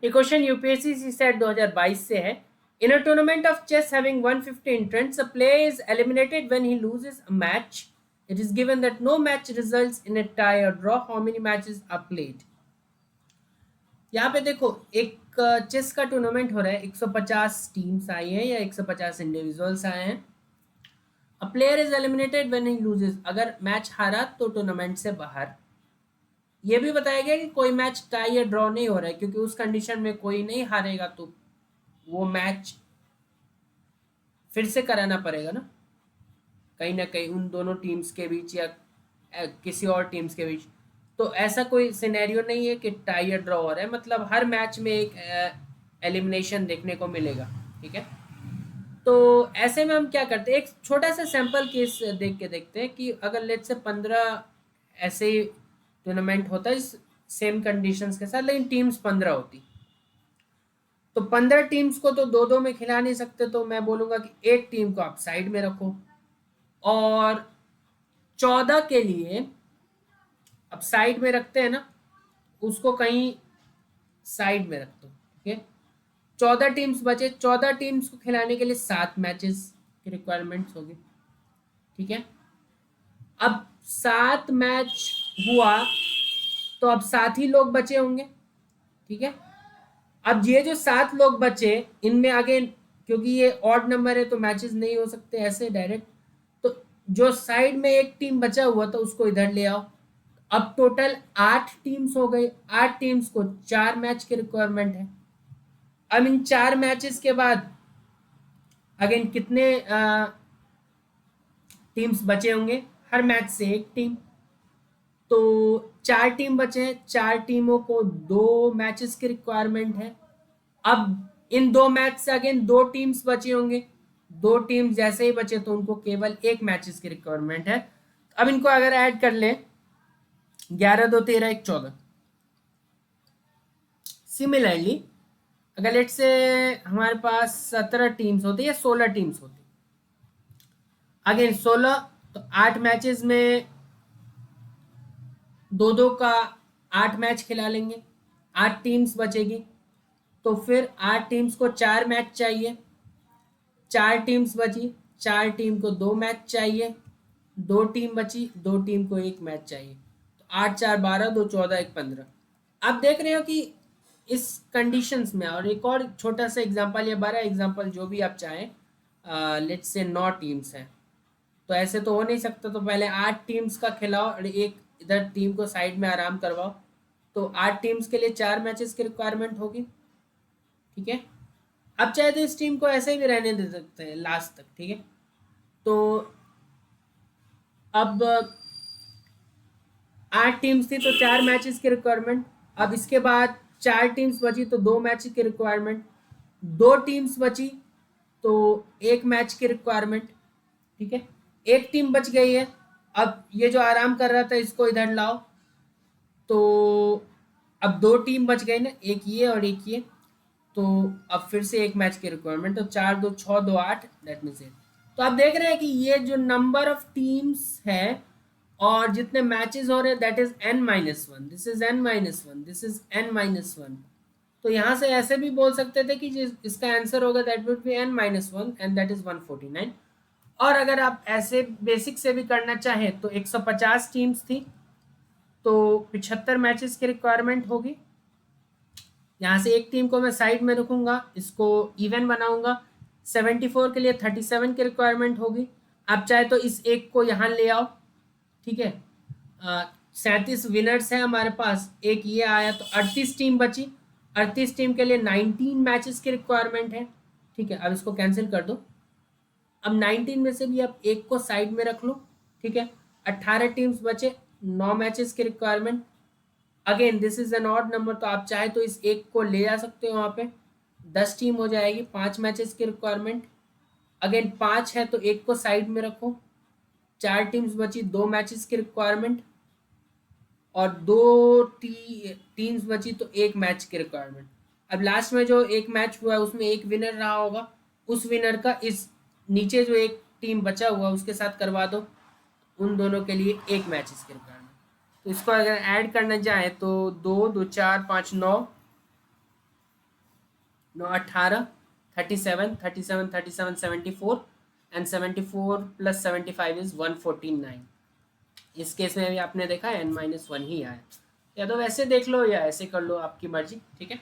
ये question UPSC set 2022 से है। In a tournament of chess having 150 entrants, a player is eliminated when he loses a match. It is given that no match results in a tie or draw. How many matches are played? यहाँ पे देखो, एक chess का tournament हो रहा है, 150 teams आई हैं या 150 इंडिविजुअल्स आए हैं। A player is eliminated when he loses, अगर मैच हारा तो टूर्नामेंट से बाहर। ये भी बताया गया कि कोई मैच टाई या ड्रॉ नहीं हो रहा है, क्योंकि उस कंडीशन में कोई नहीं हारेगा तो वो मैच फिर से कराना पड़ेगा ना कहीं उन दोनों टीम्स के बीच या किसी और टीम्स के बीच। तो ऐसा कोई सिनेरियो नहीं है कि टाई या ड्रॉ हो रहा है, मतलब हर मैच में एक एलिमिनेशन देखने को मिलेगा। ठीक है, तो ऐसे में हम क्या करते हैं, एक छोटा सा सैंपल केस देख के देखते हैं कि अगर लेट से 15 ऐसे ही टूर्नामेंट होता है सेम कंडीशंस के साथ, लेकिन टीम्स 15 होती, तो 15 टीम्स को तो दो दो में खिला नहीं सकते, तो मैं बोलूंगा कि एक टीम को आप साइड में रखो और 14 के लिए अब साइड में रखते हैं ना, उसको कहीं साइड में रख दो। ठीक है, 14 टीम्स बचे, 14 टीम्स को खिलाने के लिए 7 मैचेस की रिक्वायरमेंट्स होगी। ठीक है, अब 7 मैच हुआ तो अब 7 ही लोग बचे होंगे। ठीक है, अब ये जो 7 लोग बचे इनमें आगे, क्योंकि ये ऑड नंबर है तो मैचेस नहीं हो सकते ऐसे डायरेक्ट, तो जो साइड में एक टीम बचा हुआ था उसको इधर ले आओ। अब टोटल 8 टीम्स हो गई, 8 टीम्स को 4 मैच की रिक्वायरमेंट है। अब इन 4 मैचेस के बाद अगेन कितने टीम्स बचे होंगे, हर मैच से एक टीम, तो 4 टीम बचे हैं, 4 टीमों को 2 मैचेस की रिक्वायरमेंट है। अब इन 2 मैच से अगेन 2 टीम्स बचे होंगे, 2 टीम्स जैसे ही बचे तो उनको केवल एक मैचेस की रिक्वायरमेंट है। अब इनको अगर ऐड कर ले, 11 2 13 1 14। सिमिलरली अगर लेट से हमारे पास 17 टीम्स होती या 16 टीम्स होती, अगेन 16, तो 8 मैचेस में दो दो का 8 मैच खिला लेंगे, 8 टीम्स बचेगी, तो फिर 8 टीम्स को 4 मैच चाहिए, 4 टीम्स बची, 4 टीम को 2 मैच चाहिए, 2 टीम बची, 2 टीम को 1 मैच चाहिए, तो 8 4 12 2 14 1 15। आप देख रहे हो कि इस कंडीशंस में, और एक और छोटा सा एग्जांपल या बड़ा एग्जांपल जो भी आप चाहें, लेट्स से 9 टीम्स हैं, तो ऐसे तो हो नहीं सकता, तो पहले 8 टीम्स का खिलाओ और एक इधर टीम को साइड में आराम करवाओ, तो 8 टीम्स के लिए 4 मैचेस की रिक्वायरमेंट होगी। ठीक है, अब चाहे तो इस टीम को ऐसे ही भी रहने दे सकते हैं लास्ट तक। ठीक है, तो अब 8 टीम्स थी तो 4 मैचेस की रिक्वायरमेंट, अब इसके बाद 4 टीम्स बची तो 2 मैच की रिक्वायरमेंट, 2 टीम्स बची तो 1 मैच की रिक्वायरमेंट। ठीक है, एक टीम बच गई है, अब ये जो आराम कर रहा था इसको इधर लाओ, तो अब 2 टीम बच गई ना, एक ये और एक ये, तो अब फिर से एक मैच की रिक्वायरमेंट, तो 4 2 6 2 8, दैट मीन्स 8। तो आप देख रहे हैं कि ये जो नंबर ऑफ टीम्स है और जितने मैचेस हो रहे हैं that is n-1, this is n-1, this is n-1। तो यहाँ से ऐसे भी बोल सकते थे कि इसका आंसर होगा that would be n-1 and that is 149। और अगर आप ऐसे बेसिक से भी करना चाहें तो 150 टीम्स थी तो 75 मैचेस की रिक्वायरमेंट होगी। यहाँ से एक टीम को मैं साइड में रखूंगा, इसको इवन बनाऊंगा, 74 के लिए 37 की रिक्वायरमेंट होगी। आप चाहे तो इस एक को यहाँ ले आओ। ठीक है, 37 विनर्स हैं हमारे पास, एक ये आया तो 38 टीम बची, 38 टीम के लिए 19 मैचेस की रिक्वायरमेंट है। ठीक है, अब इसको कैंसिल कर दो, अब 19 में से भी आप एक को साइड में रख लो। ठीक है, 18 टीम्स बचे, 9 मैचेस की requirement, again this is an odd number, तो आप चाहे तो इस एक को ले जा सकते हो, वहाँ पे 10 टीम हो जाएगी, 5 मैचेस की रिक्वायरमेंट, अगेन 5 है तो एक को साइड में रखो, 4 टीम्स बची, 2 मैचेस की रिक्वायरमेंट, और 2 टीम्स बची तो 1 मैच की रिक्वायरमेंट। अब लास्ट में जो एक मैच हुआ है उसमें एक विनर रहा होगा, उस विनर का इस नीचे जो एक टीम बचा हुआ उसके साथ करवा दो, उन दोनों के लिए 1 मैचेस की रिक्वायरमेंट। तो इसको अगर ऐड करना चाहे तो 2 2 4 5 9, 9 18 37 37 37 74 एंड 74 प्लस 75 इज 149। इस केस में भी आपने देखा n-1 ही आया, या तो वैसे देख लो या ऐसे कर लो, आपकी मर्जी, ठीक है।